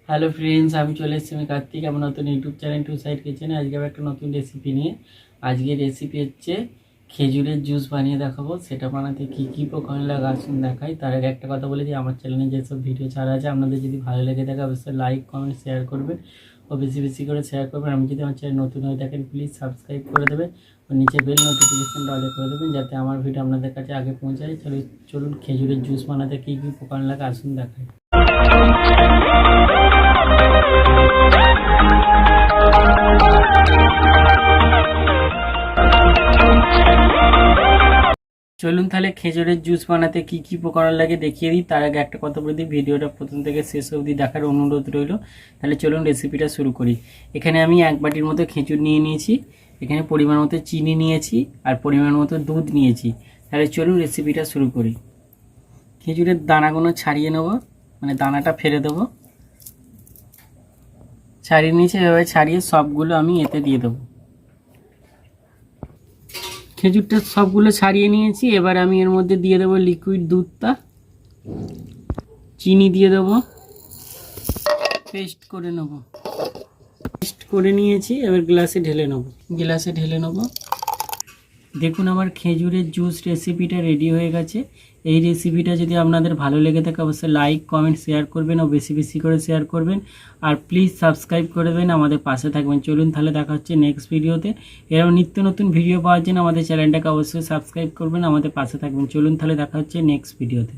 Hello friends, আমি চলে এসেছি আমি কার্তিক আমার নতুন ইউটিউব চ্যানেল টু সাইড কিচেনে। আজকে আমি একটা নতুন রেসিপি নিয়ে আজকে রেসিপি হচ্ছে খেজুরের জুস বানিয়ে দেখাবো। সেটা বানাতে কী কী উপকরণ লাগে আসুন দেখাই। তার আগে একটা কথা বলে দিই, আমার চ্যানেলে যেসব ভিডিও ছাড়া আছে আপনাদের যদি ভালো লেগে থাকে অবশ্যই লাইক কমেন্ট শেয়ার করবেন ও বেশি বেশি করে শেয়ার করবেন। আমি যদি আমার চ্যানেল নতুন হয়ে থাকেন প্লিজ সাবস্ক্রাইব করে দেবেন ও নিচে বেল নোটিফিকেশানটা অল করে দেবেন যাতে আমার ভিডিও আপনাদের কাছে আগে পৌঁছায়। চলুন খেজুরের জুস বানাতে কী কী উপকরণ লাগে আসুন দেখাই। চলুন তাহলে খেজুরের জুস বানাতে কি কি উপকরণ লাগে দেখিয়ে দিই। তার আগে একটা কথা বলে দিই, ভিডিওটা প্রথম থেকে শেষ অবধি দেখার অনুরোধ রইল। তাহলে চলুন রেসিপিটা শুরু করি। এখানে আমি 1 বাটির মতো খেজুর নিয়ে নিয়েছি, এখানে পরিমাণ মতো চিনি নিয়েছি আর পরিমাণ মতো দুধ নিয়েছি। তাহলে চলুন রেসিপিটা শুরু করি। খেজুরের দানাগুলো ছাড়িয়ে নেব, মানে দানাটা ফেলে দেবো। ছাড়িয়ে নিয়েছি, এভাবে ছাড়িয়ে সবগুলো আমি এতে দিয়ে দেবো। খেজুরটা সবগুলো ছাড়িয়ে নিয়েছি, এবার আমি এর মধ্যে দিয়ে দেবো লিকুইড দুধটা, চিনি দিয়ে দেবো, পেস্ট করে নেব। পেস্ট করে নিয়েছি, এবার গ্লাসে ঢেলে নেব। দেখুন আমার খেজুরের জুস রেসিপিটা রেডি হয়ে গেছে। এই রেসিপিটা যদি আপনাদের ভালো লেগে থাকে অবশ্যই লাইক কমেন্ট শেয়ার করবেন ও বেশি বেশি করে শেয়ার করবেন আর প্লিজ সাবস্ক্রাইব করে দেবেন, আমাদের পাশে থাকবেন। চলুন তাহলে দেখা হচ্ছে নেক্সট ভিডিওতে। এরকম নিত্য নতুন ভিডিও পাওয়ার জন্য আমাদের চ্যানেলটাকে অবশ্যই সাবস্ক্রাইব করবেন, আমাদের পাশে থাকবেন। চলুন তাহলে দেখা হচ্ছে নেক্সট ভিডিওতে।